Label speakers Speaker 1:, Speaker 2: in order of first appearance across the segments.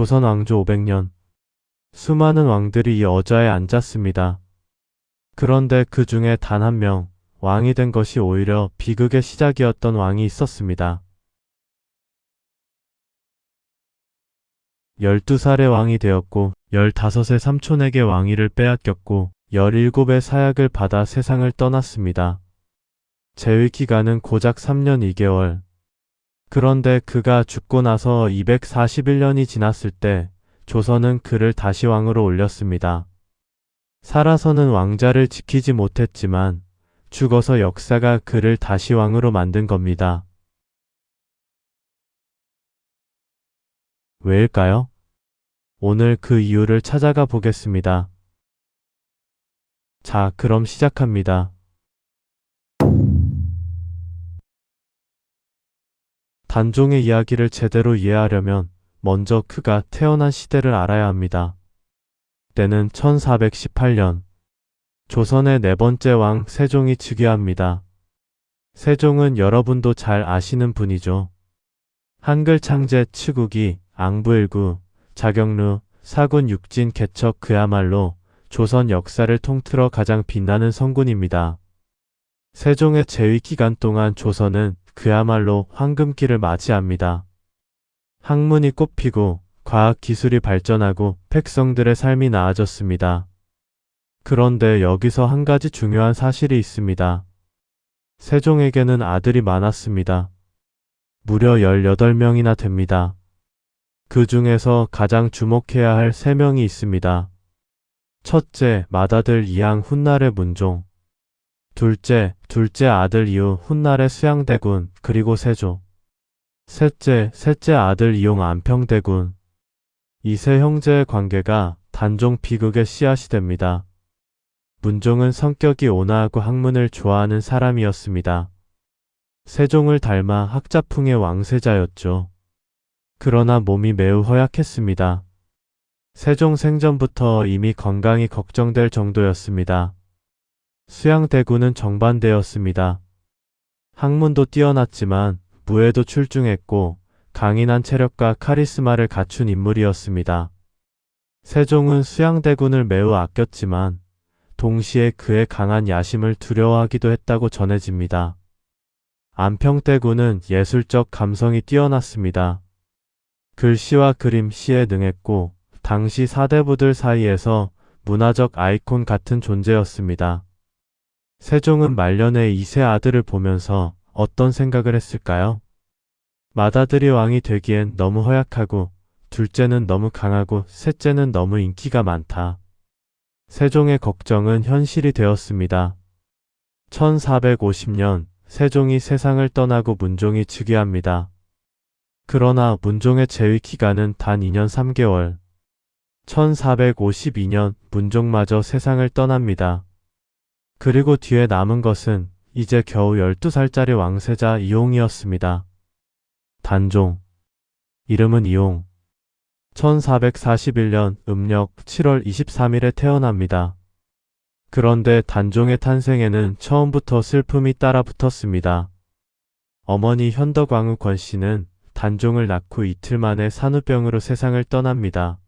Speaker 1: 조선 왕조 500년. 수많은 왕들이 이 어좌에 앉았습니다. 그런데 그 중에 단 한 명, 왕이 된 것이 오히려 비극의 시작이었던 왕이 있었습니다. 12살에 왕이 되었고 15세 삼촌에게 왕위를 빼앗겼고 17의 사약을 받아 세상을 떠났습니다. 재위 기간은 고작 3년 2개월. 그런데 그가 죽고 나서 241년이 지났을 때 조선은 그를 다시 왕으로 올렸습니다. 살아서는 왕자를 지키지 못했지만 죽어서 역사가 그를 다시 왕으로 만든 겁니다. 왜일까요? 오늘 그 이유를 찾아가 보겠습니다. 자, 그럼 시작합니다. 단종의 이야기를 제대로 이해하려면 먼저 그가 태어난 시대를 알아야 합니다. 때는 1418년. 조선의 네 번째 왕 세종이 즉위합니다. 세종은 여러분도 잘 아시는 분이죠. 한글 창제 치국이 앙부일구, 자경루, 사군 육진 개척 그야말로 조선 역사를 통틀어 가장 빛나는 성군입니다. 세종의 재위 기간 동안 조선은 그야말로 황금기를 맞이합니다. 학문이 꽃피고 과학기술이 발전하고 백성들의 삶이 나아졌습니다. 그런데 여기서 한 가지 중요한 사실이 있습니다. 세종에게는 아들이 많았습니다. 무려 18명이나 됩니다. 그 중에서 가장 주목해야 할 3명이 있습니다. 첫째, 맏아들 이항 훗날의 문종. 둘째 아들 이후 훗날의 수양대군 그리고 세조. 셋째 아들 이용 안평대군. 이 세 형제의 관계가 단종 비극의 씨앗이 됩니다. 문종은 성격이 온화하고 학문을 좋아하는 사람이었습니다. 세종을 닮아 학자풍의 왕세자였죠. 그러나 몸이 매우 허약했습니다. 세종 생전부터 이미 건강이 걱정될 정도였습니다. 수양대군은 정반대였습니다. 학문도 뛰어났지만 무예도 출중했고 강인한 체력과 카리스마를 갖춘 인물이었습니다. 세종은 수양대군을 매우 아꼈지만 동시에 그의 강한 야심을 두려워하기도 했다고 전해집니다. 안평대군은 예술적 감성이 뛰어났습니다. 글씨와 그림, 시에 능했고 당시 사대부들 사이에서 문화적 아이콘 같은 존재였습니다. 세종은 말년에 이 세 아들을 보면서 어떤 생각을 했을까요? 맏아들이 왕이 되기엔 너무 허약하고 둘째는 너무 강하고 셋째는 너무 인기가 많다. 세종의 걱정은 현실이 되었습니다. 1450년 세종이 세상을 떠나고 문종이 즉위합니다. 그러나 문종의 재위 기간은 단 2년 3개월. 1452년 문종마저 세상을 떠납니다. 그리고 뒤에 남은 것은 이제 겨우 12살짜리 왕세자 이용이었습니다. 단종. 이름은 이용. 1441년 음력 7월 23일에 태어납니다. 그런데 단종의 탄생에는 처음부터 슬픔이 따라 붙었습니다. 어머니 현덕왕후 권씨는 단종을 낳고 이틀 만에 산후병으로 세상을 떠납니다.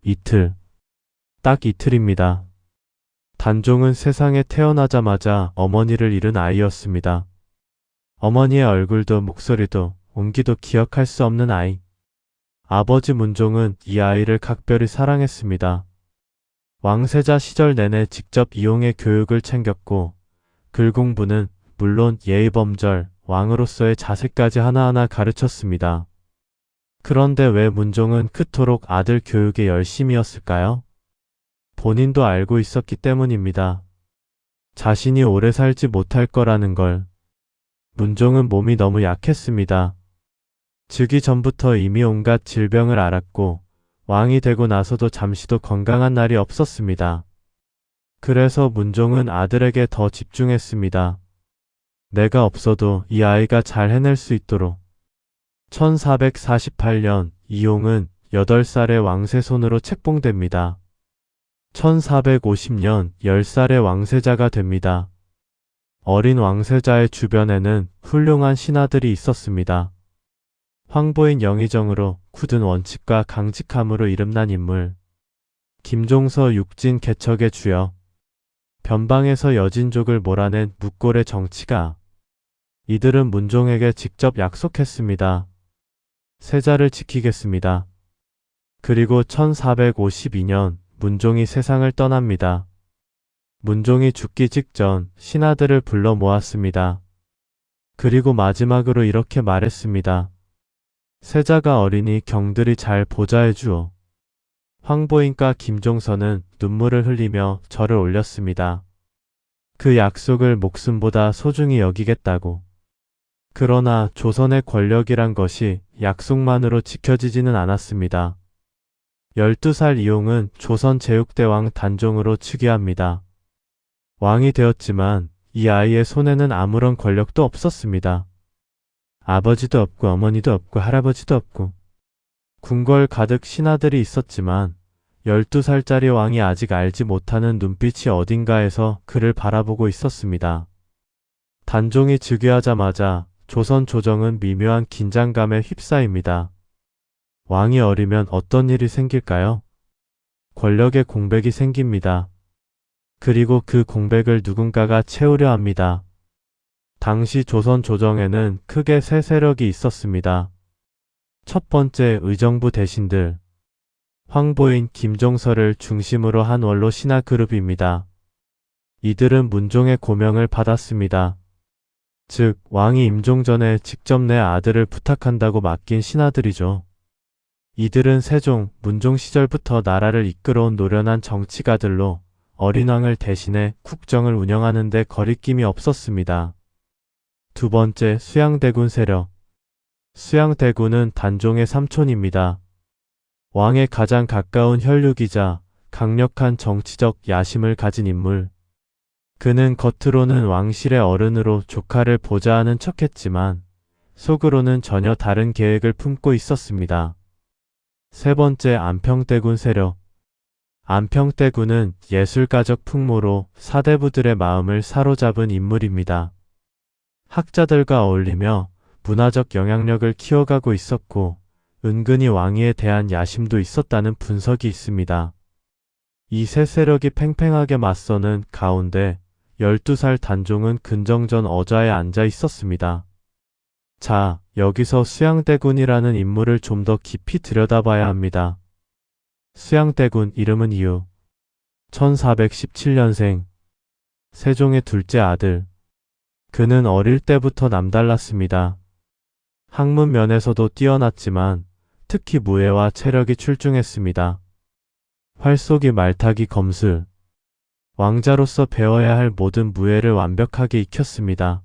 Speaker 1: 이틀. 딱 이틀입니다. 단종은 세상에 태어나자마자 어머니를 잃은 아이였습니다. 어머니의 얼굴도 목소리도 온기도 기억할 수 없는 아이. 아버지 문종은 이 아이를 각별히 사랑했습니다. 왕세자 시절 내내 직접 이용의 교육을 챙겼고 글 공부는 물론 예의범절, 왕으로서의 자세까지 하나하나 가르쳤습니다. 그런데 왜 문종은 그토록 아들 교육에 열심이었을까요? 본인도 알고 있었기 때문입니다. 자신이 오래 살지 못할 거라는 걸. 문종은 몸이 너무 약했습니다. 즉위 전부터 이미 온갖 질병을 앓았고 왕이 되고 나서도 잠시도 건강한 날이 없었습니다. 그래서 문종은 아들에게 더 집중했습니다. 내가 없어도 이 아이가 잘 해낼 수 있도록. 1448년 이용은 8살의 왕세 손으로 책봉됩니다. 1450년 10살의 왕세자가 됩니다. 어린 왕세자의 주변에는 훌륭한 신하들이 있었습니다. 황보인 영의정으로 굳은 원칙과 강직함으로 이름난 인물. 김종서 육진 개척의 주역. 변방에서 여진족을 몰아낸 묵골의 정치가. 이들은 문종에게 직접 약속했습니다. 세자를 지키겠습니다. 그리고 1452년 문종이 세상을 떠납니다. 문종이 죽기 직전 신하들을 불러 모았습니다. 그리고 마지막으로 이렇게 말했습니다. 세자가 어리니 경들이 잘 보좌해 주오. 황보인과 김종서는 눈물을 흘리며 절을 올렸습니다. 그 약속을 목숨보다 소중히 여기겠다고. 그러나 조선의 권력이란 것이 약속만으로 지켜지지는 않았습니다. 12살 이용은 조선 제육대왕 단종으로 즉위합니다. 왕이 되었지만 이 아이의 손에는 아무런 권력도 없었습니다. 아버지도 없고 어머니도 없고 할아버지도 없고 궁궐 가득 신하들이 있었지만 12살짜리 왕이 아직 알지 못하는 눈빛이 어딘가에서 그를 바라보고 있었습니다. 단종이 즉위하자마자 조선 조정은 미묘한 긴장감에 휩싸입니다. 왕이 어리면 어떤 일이 생길까요? 권력의 공백이 생깁니다. 그리고 그 공백을 누군가가 채우려 합니다. 당시 조선 조정에는 크게 세 세력이 있었습니다. 첫 번째 의정부 대신들. 황보인, 김종서를 중심으로 한 원로 신하 그룹입니다. 이들은 문종의 고명을 받았습니다. 즉 왕이 임종 전에 직접 내 아들을 부탁한다고 맡긴 신하들이죠. 이들은 세종, 문종 시절부터 나라를 이끌어온 노련한 정치가들로 어린 왕을 대신해 국정을 운영하는 데 거리낌이 없었습니다. 두 번째, 수양대군 세력. 수양대군은 단종의 삼촌입니다. 왕에 가장 가까운 혈육이자 강력한 정치적 야심을 가진 인물. 그는 겉으로는 왕실의 어른으로 조카를 보좌하는 척했지만 속으로는 전혀 다른 계획을 품고 있었습니다. 세 번째, 안평대군 세력. 안평대군은 예술가적 풍모로 사대부들의 마음을 사로잡은 인물입니다. 학자들과 어울리며 문화적 영향력을 키워가고 있었고 은근히 왕위에 대한 야심도 있었다는 분석이 있습니다. 이 세 세력이 팽팽하게 맞서는 가운데 12살 단종은 근정전 어좌에 앉아 있었습니다. 자, 여기서 수양대군이라는 인물을 좀 더 깊이 들여다봐야 합니다. 수양대군 이름은 이유. 1417년생. 세종의 둘째 아들. 그는 어릴 때부터 남달랐습니다. 학문 면에서도 뛰어났지만 특히 무예와 체력이 출중했습니다. 활쏘기, 말타기, 검술. 왕자로서 배워야 할 모든 무예를 완벽하게 익혔습니다.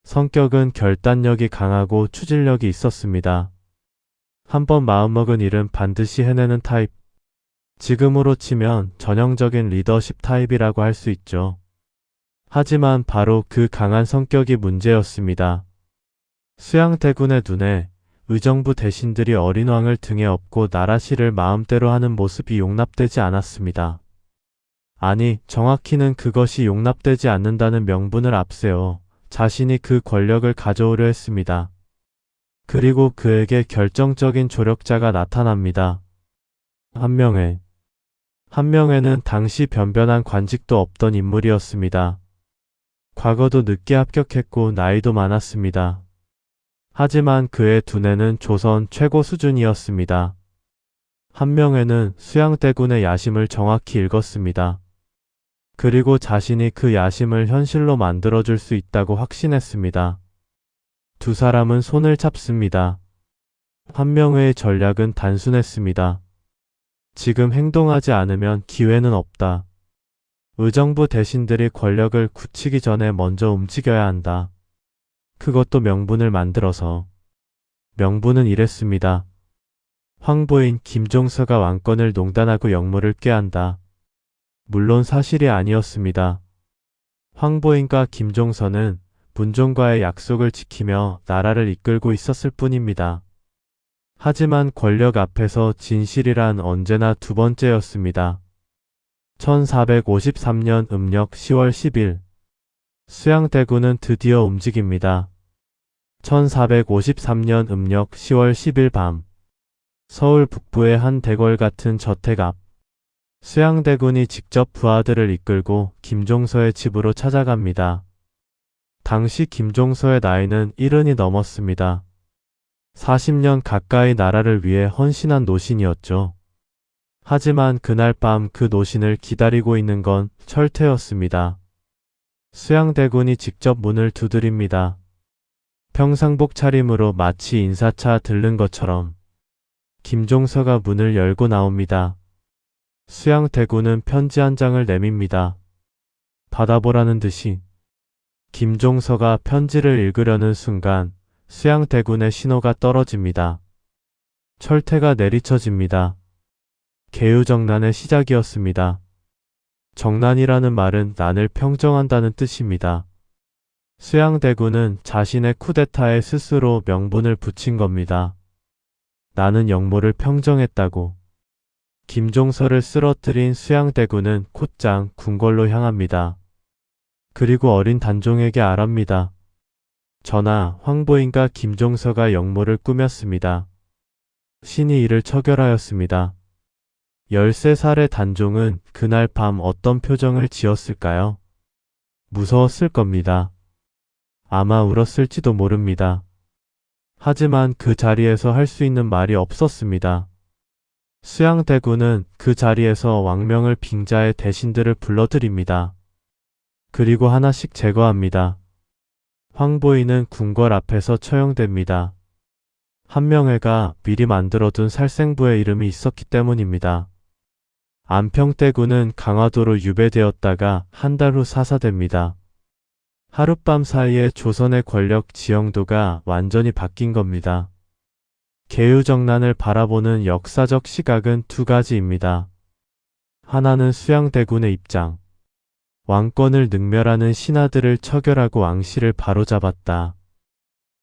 Speaker 1: 성격은 결단력이 강하고 추진력이 있었습니다. 한번 마음먹은 일은 반드시 해내는 타입. 지금으로 치면 전형적인 리더십 타입이라고 할 수 있죠. 하지만 바로 그 강한 성격이 문제였습니다. 수양대군의 눈에 의정부 대신들이 어린 왕을 등에 업고 나라실을 마음대로 하는 모습이 용납되지 않았습니다. 아니, 정확히는 그것이 용납되지 않는다는 명분을 앞세워 자신이 그 권력을 가져오려 했습니다. 그리고 그에게 결정적인 조력자가 나타납니다. 한명회는 당시 변변한 관직도 없던 인물이었습니다. 과거도 늦게 합격했고 나이도 많았습니다. 하지만 그의 두뇌는 조선 최고 수준이었습니다. 한명회는 수양대군의 야심을 정확히 읽었습니다. 그리고 자신이 그 야심을 현실로 만들어줄 수 있다고 확신했습니다. 두 사람은 손을 잡습니다. 한명회의 전략은 단순했습니다. 지금 행동하지 않으면 기회는 없다. 의정부 대신들이 권력을 굳히기 전에 먼저 움직여야 한다. 그것도 명분을 만들어서. 명분은 이랬습니다. 황보인, 김종서가 왕권을 농단하고 역무를 꾀한다. 물론 사실이 아니었습니다. 황보인과 김종서는 문종과의 약속을 지키며 나라를 이끌고 있었을 뿐입니다. 하지만 권력 앞에서 진실이란 언제나 두 번째였습니다. 1453년 음력 10월 10일 수양대군은 드디어 움직입니다. 1453년 음력 10월 10일 밤 서울 북부의 한 대궐 같은 저택 앞 수양대군이 직접 부하들을 이끌고 김종서의 집으로 찾아갑니다. 당시 김종서의 나이는 70이 넘었습니다. 40년 가까이 나라를 위해 헌신한 노신이었죠. 하지만 그날 밤 그 노신을 기다리고 있는 건 철퇴였습니다. 수양대군이 직접 문을 두드립니다. 평상복 차림으로 마치 인사차 들른 것처럼 김종서가 문을 열고 나옵니다. 수양대군은 편지 한 장을 내밉니다. 받아보라는 듯이 김종서가 편지를 읽으려는 순간 수양대군의 신호가 떨어집니다. 철퇴가 내리쳐집니다. 계유정난의 시작이었습니다. 정난이라는 말은 난을 평정한다는 뜻입니다. 수양대군은 자신의 쿠데타에 스스로 명분을 붙인 겁니다. 나는 영모를 평정했다고. 김종서를 쓰러뜨린 수양대군은 곧장 궁궐로 향합니다. 그리고 어린 단종에게 아랍니다. 전하, 황보인과 김종서가 영모를 꾸몄습니다. 신이 이를 처결하였습니다. 13살의 단종은 그날 밤 어떤 표정을 지었을까요? 무서웠을 겁니다. 아마 울었을지도 모릅니다. 하지만 그 자리에서 할 수 있는 말이 없었습니다. 수양대군은 그 자리에서 왕명을 빙자의 대신들을 불러들입니다. 그리고 하나씩 제거합니다. 황보인은 궁궐 앞에서 처형됩니다. 한명회가 미리 만들어둔 살생부의 이름이 있었기 때문입니다. 안평대군은 강화도로 유배되었다가 한 달 후 사사됩니다. 하룻밤 사이에 조선의 권력 지형도가 완전히 바뀐 겁니다. 계유정난을 바라보는 역사적 시각은 두 가지입니다. 하나는 수양대군의 입장. 왕권을 능멸하는 신하들을 처결하고 왕실을 바로잡았다.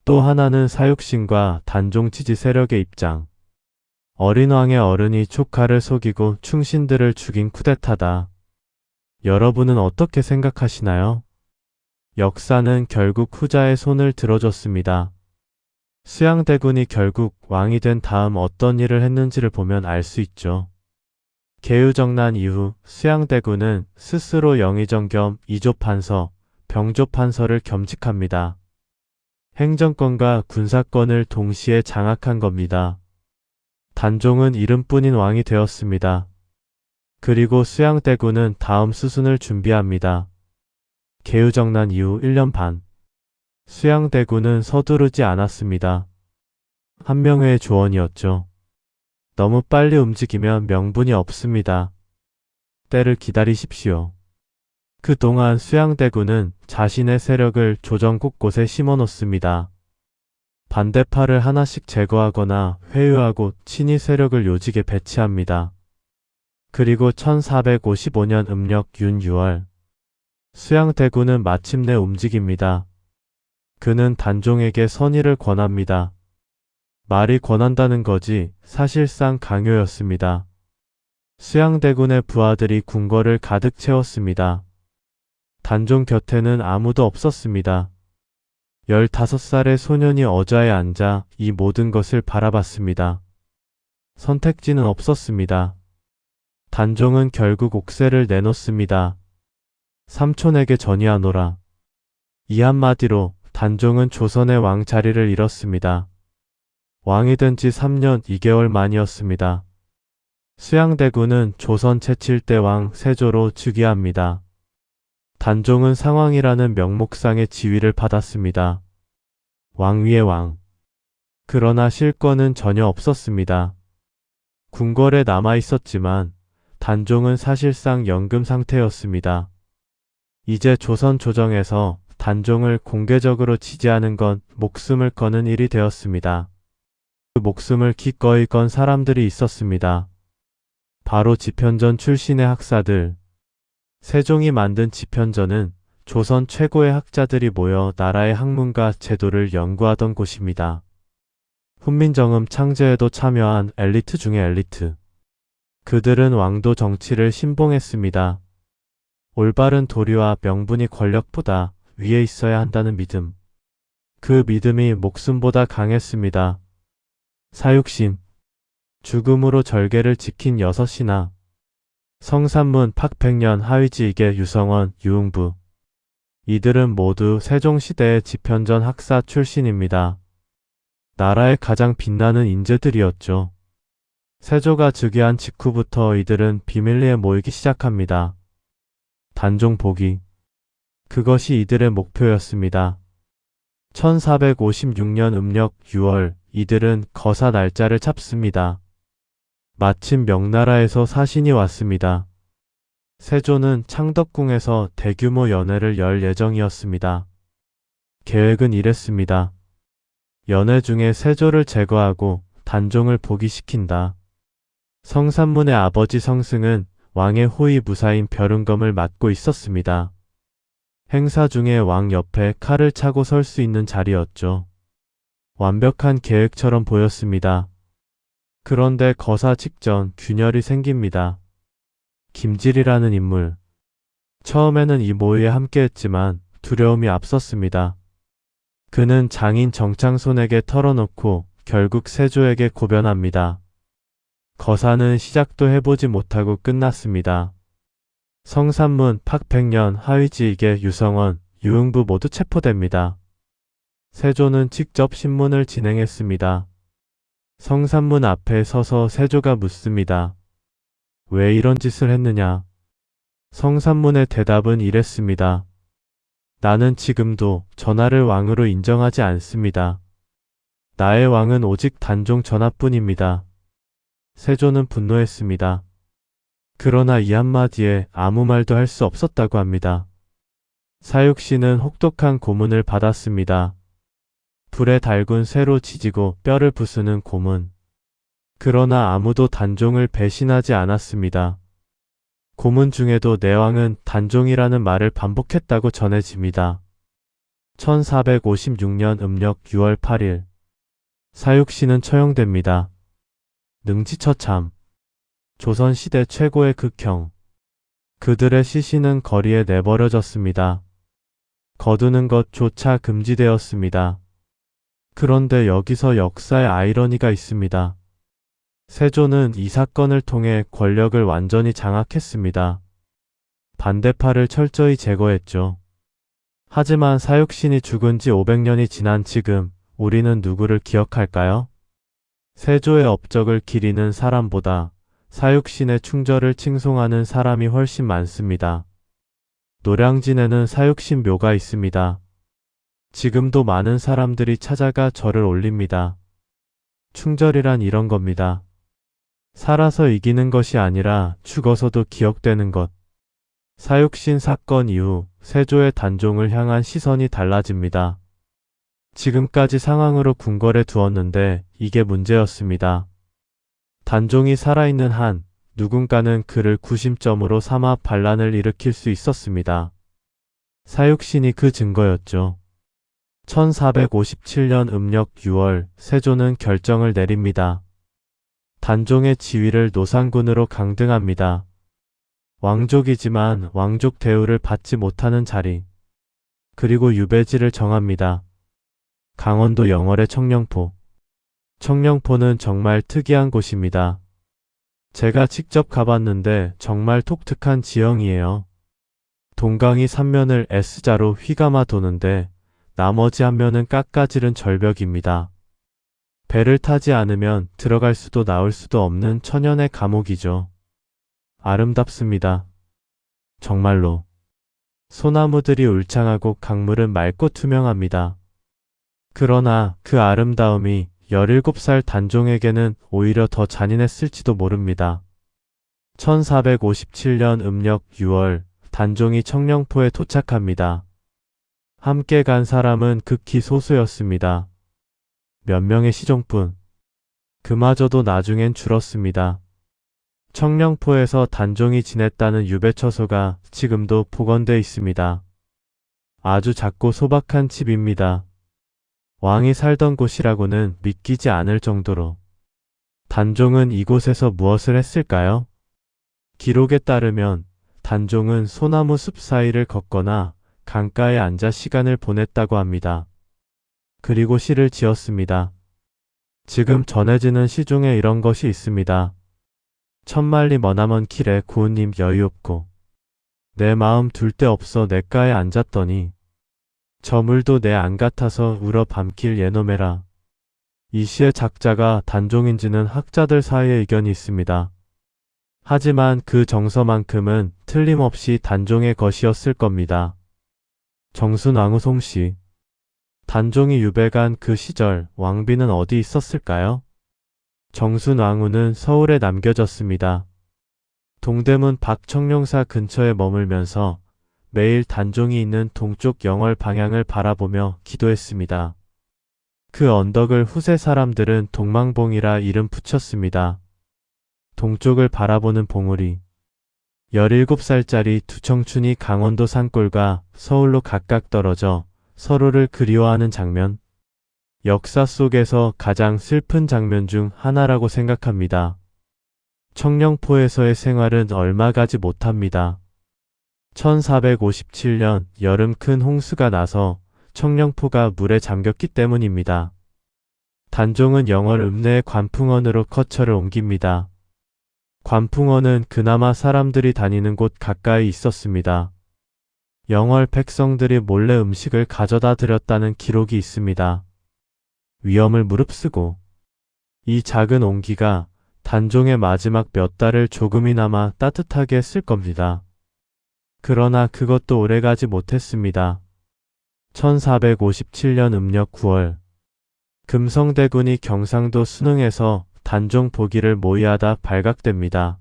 Speaker 1: 또 하나는 사육신과 단종 지지 세력의 입장. 어린 왕의 어른이 조카를 속이고 충신들을 죽인 쿠데타다. 여러분은 어떻게 생각하시나요? 역사는 결국 후자의 손을 들어줬습니다. 수양대군이 결국 왕이 된 다음 어떤 일을 했는지를 보면 알 수 있죠. 계유정난 이후 수양대군은 스스로 영의정 겸 이조판서, 병조판서를 겸직합니다. 행정권과 군사권을 동시에 장악한 겁니다. 단종은 이름뿐인 왕이 되었습니다. 그리고 수양대군은 다음 수순을 준비합니다. 계유정난 이후 1년 반. 수양대군은 서두르지 않았습니다. 한명회의 조언이었죠. 너무 빨리 움직이면 명분이 없습니다. 때를 기다리십시오. 그동안 수양대군은 자신의 세력을 조정 곳곳에 심어놓습니다. 반대파를 하나씩 제거하거나 회유하고 친위 세력을 요직에 배치합니다. 그리고 1455년 음력 윤 6월 수양대군은 마침내 움직입니다. 그는 단종에게 선의를 권합니다. 말이 권한다는 거지 사실상 강요였습니다. 수양대군의 부하들이 궁궐을 가득 채웠습니다. 단종 곁에는 아무도 없었습니다. 15살의 소년이 어좌에 앉아 이 모든 것을 바라봤습니다. 선택지는 없었습니다. 단종은 결국 옥새를 내놓습니다. 삼촌에게 전이하노라. 이 한마디로 단종은 조선의 왕 자리를 잃었습니다. 왕이 된 지 3년 2개월 만이었습니다. 수양대군은 조선 제7대 왕 세조로 즉위합니다. 단종은 상왕이라는 명목상의 지위를 받았습니다. 왕 위의 왕. 그러나 실권은 전혀 없었습니다. 궁궐에 남아 있었지만 단종은 사실상 연금 상태였습니다. 이제 조선 조정에서 단종을 공개적으로 지지하는 건 목숨을 거는 일이 되었습니다. 그 목숨을 기꺼이 건 사람들이 있었습니다. 바로 집현전 출신의 학사들. 세종이 만든 집현전은 조선 최고의 학자들이 모여 나라의 학문과 제도를 연구하던 곳입니다. 훈민정음 창제에도 참여한 엘리트 중의 엘리트. 그들은 왕도 정치를 신봉했습니다. 올바른 도리와 명분이 권력보다 위에 있어야 한다는 믿음. 그 믿음이 목숨보다 강했습니다. 사육신. 죽음으로 절개를 지킨 6이나 성산문 팍백년 하위지익의 유성원, 유흥부. 이들은 모두 세종시대의 집현전 학사 출신입니다. 나라의 가장 빛나는 인재들이었죠. 세조가 즉위한 직후부터 이들은 비밀리에 모이기 시작합니다. 단종 복위. 그것이 이들의 목표였습니다. 1456년 음력 6월 이들은 거사 날짜를 잡습니다. 마침 명나라에서 사신이 왔습니다. 세조는 창덕궁에서 대규모 연회를 열 예정이었습니다. 계획은 이랬습니다. 연회 중에 세조를 제거하고 단종을 복위시킨다. 성산문의 아버지 성승은 왕의 호위 부사인 벼른검을 맡고 있었습니다. 행사 중에 왕 옆에 칼을 차고 설 수 있는 자리였죠. 완벽한 계획처럼 보였습니다. 그런데 거사 직전 균열이 생깁니다. 김질이라는 인물. 처음에는 이 모의에 함께했지만 두려움이 앞섰습니다. 그는 장인 정창손에게 털어놓고 결국 세조에게 고변합니다. 거사는 시작도 해보지 못하고 끝났습니다. 성산문 팍백년 하위지익의 유성원, 유흥부 모두 체포됩니다. 세조는 직접 신문을 진행했습니다. 성산문 앞에 서서 세조가 묻습니다. 왜 이런 짓을 했느냐? 성산문의 대답은 이랬습니다. 나는 지금도 전하를 왕으로 인정하지 않습니다. 나의 왕은 오직 단종 전하뿐입니다. 세조는 분노했습니다. 그러나 이 한마디에 아무 말도 할 수 없었다고 합니다. 사육신은 혹독한 고문을 받았습니다. 불에 달군 쇠로 지지고 뼈를 부수는 고문. 그러나 아무도 단종을 배신하지 않았습니다. 고문 중에도 내 왕은 단종이라는 말을 반복했다고 전해집니다. 1456년 음력 6월 8일 사육신은 처형됩니다. 능지처참. 조선시대 최고의 극형. 그들의 시신은 거리에 내버려졌습니다. 거두는 것조차 금지되었습니다. 그런데 여기서 역사의 아이러니가 있습니다. 세조는 이 사건을 통해 권력을 완전히 장악했습니다. 반대파를 철저히 제거했죠. 하지만 사육신이 죽은 지 500년이 지난 지금 우리는 누구를 기억할까요? 세조의 업적을 기리는 사람보다 사육신의 충절을 칭송하는 사람이 훨씬 많습니다. 노량진에는 사육신 묘가 있습니다. 지금도 많은 사람들이 찾아가 절을 올립니다. 충절이란 이런 겁니다. 살아서 이기는 것이 아니라 죽어서도 기억되는 것. 사육신 사건 이후 세조의 단종을 향한 시선이 달라집니다. 지금까지 상황으로 궁궐에 두었는데 이게 문제였습니다. 단종이 살아있는 한 누군가는 그를 구심점으로 삼아 반란을 일으킬 수 있었습니다. 사육신이 그 증거였죠. 1457년 음력 6월 세조는 결정을 내립니다. 단종의 지위를 노상군으로 강등합니다. 왕족이지만 왕족 대우를 받지 못하는 자리. 그리고 유배지를 정합니다. 강원도 영월의 청령포. 청령포는 정말 특이한 곳입니다. 제가 직접 가봤는데 정말 독특한 지형이에요. 동강이 3면을 S자로 휘감아 도는데 나머지 한 면은 깎아지른 절벽입니다. 배를 타지 않으면 들어갈 수도 나올 수도 없는 천연의 감옥이죠. 아름답습니다. 정말로. 소나무들이 울창하고 강물은 맑고 투명합니다. 그러나 그 아름다움이 17살 단종에게는 오히려 더 잔인했을지도 모릅니다. 1457년 음력 6월 단종이 청령포에 도착합니다. 함께 간 사람은 극히 소수였습니다. 몇 명의 시종뿐. 그마저도 나중엔 줄었습니다. 청령포에서 단종이 지냈다는 유배처소가 지금도 복원돼 있습니다. 아주 작고 소박한 집입니다. 왕이 살던 곳이라고는 믿기지 않을 정도로. 단종은 이곳에서 무엇을 했을까요? 기록에 따르면 단종은 소나무 숲 사이를 걷거나 강가에 앉아 시간을 보냈다고 합니다. 그리고 시를 지었습니다. 지금 전해지는 시 중에 이런 것이 있습니다. 천만리 머나먼 길에 구은님 여유없고 내 마음 둘 데 없어 냇가에 앉았더니 저 물도 내 안 같아서 울어 밤길 예놈해라. 이 시의 작자가 단종인지는 학자들 사이에 의견이 있습니다. 하지만 그 정서만큼은 틀림없이 단종의 것이었을 겁니다. 정순왕후 송씨. 단종이 유배간 그 시절 왕비는 어디 있었을까요? 정순왕후는 서울에 남겨졌습니다. 동대문 박청룡사 근처에 머물면서 매일 단종이 있는 동쪽 영월 방향을 바라보며 기도했습니다. 그 언덕을 후세 사람들은 동망봉이라 이름 붙였습니다. 동쪽을 바라보는 봉우리. 17살짜리 두 청춘이 강원도 산골과 서울로 각각 떨어져 서로를 그리워하는 장면. 역사 속에서 가장 슬픈 장면 중 하나라고 생각합니다. 청령포에서의 생활은 얼마 가지 못합니다. 1457년 여름 큰 홍수가 나서 청령포가 물에 잠겼기 때문입니다. 단종은 영월 읍내의 관풍원으로 거처를 옮깁니다. 관풍원은 그나마 사람들이 다니는 곳 가까이 있었습니다. 영월 백성들이 몰래 음식을 가져다 드렸다는 기록이 있습니다. 위험을 무릅쓰고 이 작은 온기가 단종의 마지막 몇 달을 조금이나마 따뜻하게 했을 겁니다. 그러나 그것도 오래가지 못했습니다. 1457년 음력 9월 금성대군이 경상도 순흥에서 단종 보기를 모의하다 발각됩니다.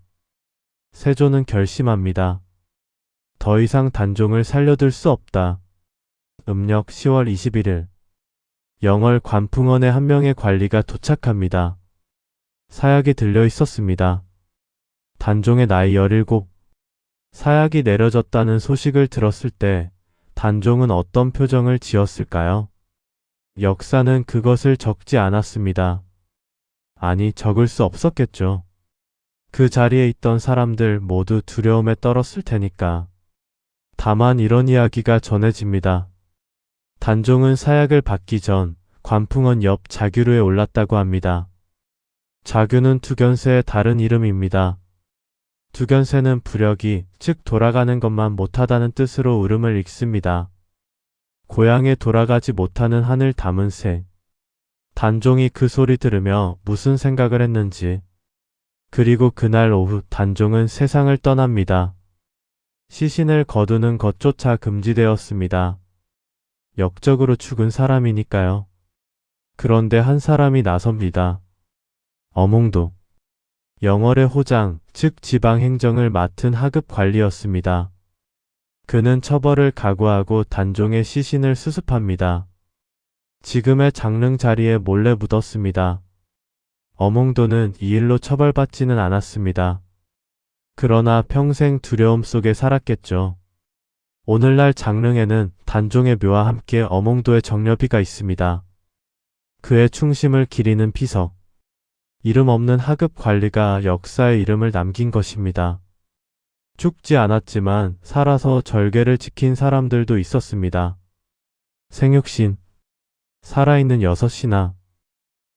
Speaker 1: 세조는 결심합니다. 더 이상 단종을 살려둘 수 없다. 음력 10월 21일 영월 관풍원의 한 명의 관리가 도착합니다. 사약이 들려 있었습니다. 단종의 나이 17. 사약이 내려졌다는 소식을 들었을 때 단종은 어떤 표정을 지었을까요? 역사는 그것을 적지 않았습니다. 아니, 적을 수 없었겠죠. 그 자리에 있던 사람들 모두 두려움에 떨었을 테니까. 다만 이런 이야기가 전해집니다. 단종은 사약을 받기 전 관풍원 옆 자규로에 올랐다고 합니다. 자규는 두견새의 다른 이름입니다. 두견새는 부력이, 즉 돌아가는 것만 못하다는 뜻으로 울음을 읽습니다. 고향에 돌아가지 못하는 한을 담은 새. 단종이 그 소리 들으며 무슨 생각을 했는지. 그리고 그날 오후 단종은 세상을 떠납니다. 시신을 거두는 것조차 금지되었습니다. 역적으로 죽은 사람이니까요. 그런데 한 사람이 나섭니다. 어몽도. 영월의 호장, 즉 지방행정을 맡은 하급 관리였습니다. 그는 처벌을 각오하고 단종의 시신을 수습합니다. 지금의 장릉 자리에 몰래 묻었습니다. 어몽도는 이 일로 처벌받지는 않았습니다. 그러나 평생 두려움 속에 살았겠죠. 오늘날 장릉에는 단종의 묘와 함께 어몽도의 정려비가 있습니다. 그의 충심을 기리는 피석. 이름 없는 하급 관리가 역사의 이름을 남긴 것입니다. 죽지 않았지만 살아서 절개를 지킨 사람들도 있었습니다. 생육신. 살아있는 6이나.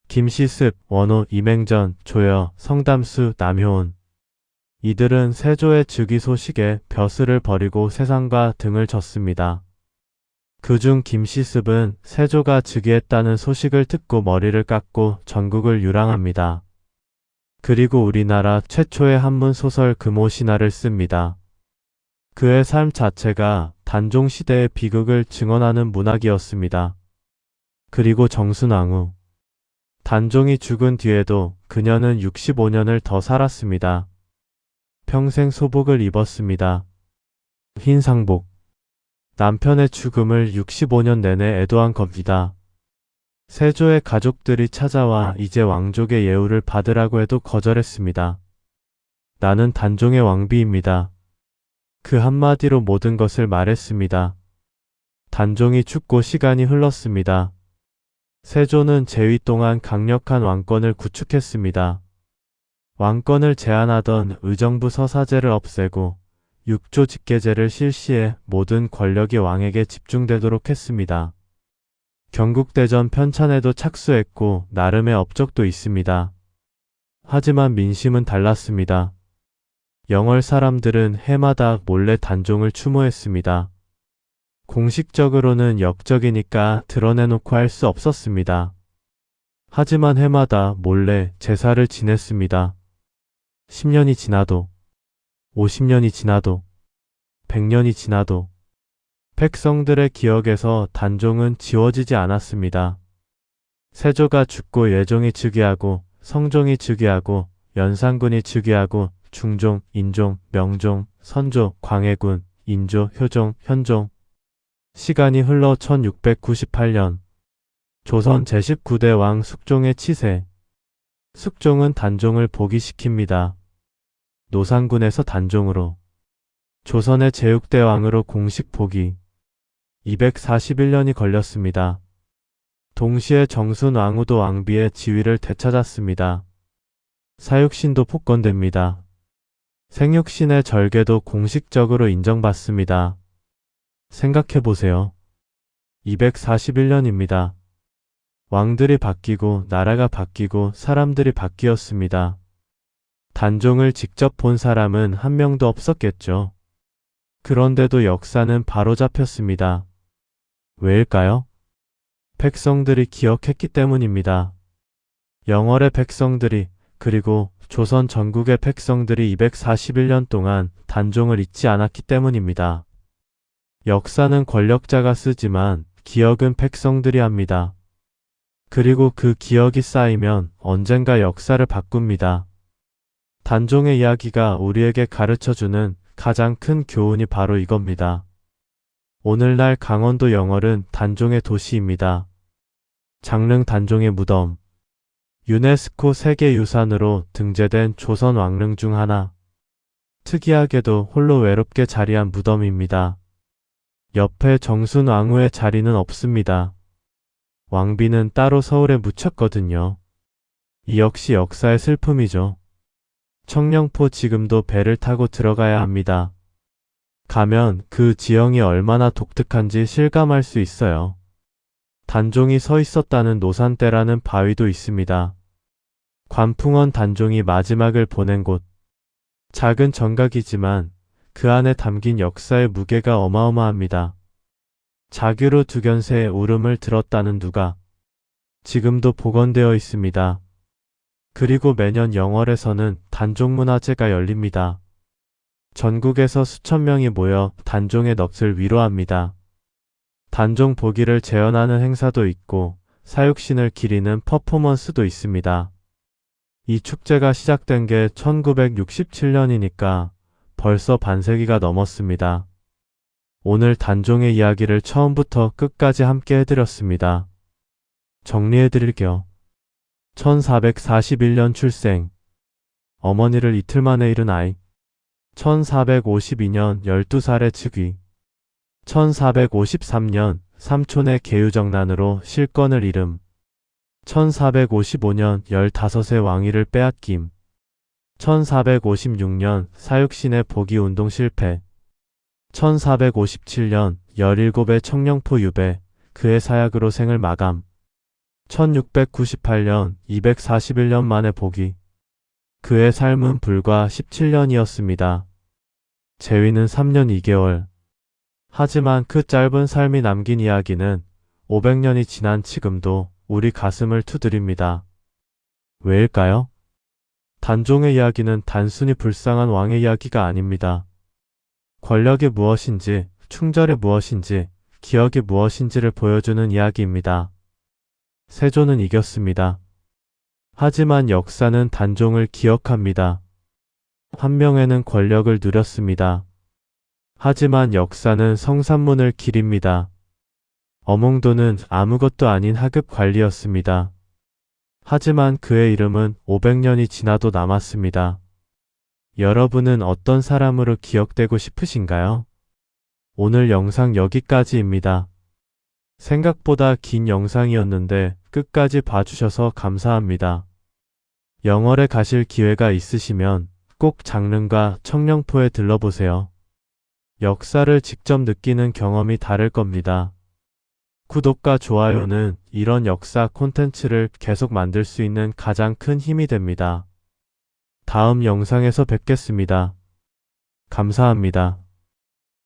Speaker 1: 김시습, 원호, 이맹전, 조여, 성담수, 남효은. 이들은 세조의 즉위 소식에 벼슬을 버리고 세상과 등을 졌습니다. 그중 김시습은 세조가 즉위했다는 소식을 듣고 머리를 깎고 전국을 유랑합니다. 그리고 우리나라 최초의 한문 소설 금오신화를 씁니다. 그의 삶 자체가 단종 시대의 비극을 증언하는 문학이었습니다. 그리고 정순왕후. 단종이 죽은 뒤에도 그녀는 65년을 더 살았습니다. 평생 소복을 입었습니다. 흰 상복. 남편의 죽음을 65년 내내 애도한 겁니다. 세조의 가족들이 찾아와 이제 왕족의 예우를 받으라고 해도 거절했습니다. 나는 단종의 왕비입니다. 그 한마디로 모든 것을 말했습니다. 단종이 죽고 시간이 흘렀습니다. 세조는 재위 동안 강력한 왕권을 구축했습니다. 왕권을 제한하던 의정부 서사제를 없애고 6조 직계제를 실시해 모든 권력이 왕에게 집중되도록 했습니다. 경국대전 편찬에도 착수했고 나름의 업적도 있습니다. 하지만 민심은 달랐습니다. 영월 사람들은 해마다 몰래 단종을 추모했습니다. 공식적으로는 역적이니까 드러내놓고 할 수 없었습니다. 하지만 해마다 몰래 제사를 지냈습니다. 10년이 지나도, 50년이 지나도, 100년이 지나도 백성들의 기억에서 단종은 지워지지 않았습니다. 세조가 죽고 예종이 즉위하고 성종이 즉위하고 연산군이 즉위하고 중종, 인종, 명종, 선조, 광해군, 인조, 효종, 현종. 시간이 흘러 1698년 조선 제19대 왕 숙종의 치세. 숙종은 단종을 복위시킵니다. 노상군에서 단종으로 조선의 제6대 왕으로 공식 복위. 241년이 걸렸습니다. 동시에 정순 왕후도 왕비의 지위를 되찾았습니다. 사육신도 복권됩니다. 생육신의 절개도 공식적으로 인정받습니다. 생각해보세요. 241년입니다. 왕들이 바뀌고 나라가 바뀌고 사람들이 바뀌었습니다. 단종을 직접 본 사람은 한 명도 없었겠죠. 그런데도 역사는 바로잡혔습니다. 왜일까요? 백성들이 기억했기 때문입니다. 영월의 백성들이 그리고 조선 전국의 백성들이 241년 동안 단종을 잊지 않았기 때문입니다. 역사는 권력자가 쓰지만 기억은 백성들이 합니다. 그리고 그 기억이 쌓이면 언젠가 역사를 바꿉니다. 단종의 이야기가 우리에게 가르쳐주는 가장 큰 교훈이 바로 이겁니다. 오늘날 강원도 영월은 단종의 도시입니다. 장릉 단종의 무덤. 유네스코 세계유산으로 등재된 조선 왕릉 중 하나. 특이하게도 홀로 외롭게 자리한 무덤입니다. 옆에 정순 왕후의 자리는 없습니다. 왕비는 따로 서울에 묻혔거든요. 이 역시 역사의 슬픔이죠. 청령포 지금도 배를 타고 들어가야 합니다. 가면 그 지형이 얼마나 독특한지 실감할 수 있어요. 단종이 서 있었다는 노산대라는 바위도 있습니다. 관풍원 단종이 마지막을 보낸 곳. 작은 정각이지만 그 안에 담긴 역사의 무게가 어마어마합니다. 자규로 두견새의 울음을 들었다는 누가. 지금도 복원되어 있습니다. 그리고 매년 영월에서는 단종문화제가 열립니다. 전국에서 수천 명이 모여 단종의 넋을 위로합니다. 단종 보기를 재현하는 행사도 있고 사육신을 기리는 퍼포먼스도 있습니다. 이 축제가 시작된 게 1967년이니까 벌써 반세기가 넘었습니다. 오늘 단종의 이야기를 처음부터 끝까지 함께 해드렸습니다. 정리해드릴게요. 1441년 출생. 어머니를 이틀 만에 잃은 아이. 1452년 12살에 즉위. 1453년 삼촌의 계유정난으로 실권을 잃음. 1455년 15세 왕위를 빼앗김. 1456년 사육신의 복위운동 실패. 1457년 17의 청령포 유배, 그의 사약으로 생을 마감. 1698년 241년 만에 복위. 그의 삶은 불과 17년이었습니다. 재위는 3년 2개월. 하지만 그 짧은 삶이 남긴 이야기는 500년이 지난 지금도 우리 가슴을 두드립니다. 왜일까요? 단종의 이야기는 단순히 불쌍한 왕의 이야기가 아닙니다. 권력이 무엇인지, 충절이 무엇인지, 기억이 무엇인지를 보여주는 이야기입니다. 세조는 이겼습니다. 하지만 역사는 단종을 기억합니다. 한명회는 권력을 누렸습니다. 하지만 역사는 성산문을 기립니다. 어몽도는 아무것도 아닌 하급 관리였습니다. 하지만 그의 이름은 500년이 지나도 남았습니다. 여러분은 어떤 사람으로 기억되고 싶으신가요? 오늘 영상 여기까지입니다. 생각보다 긴 영상이었는데 끝까지 봐주셔서 감사합니다. 영월에 가실 기회가 있으시면 꼭 장릉과 청령포에 들러보세요. 역사를 직접 느끼는 경험이 다를 겁니다. 구독과 좋아요는 이런 역사 콘텐츠를 계속 만들 수 있는 가장 큰 힘이 됩니다. 다음 영상에서 뵙겠습니다. 감사합니다.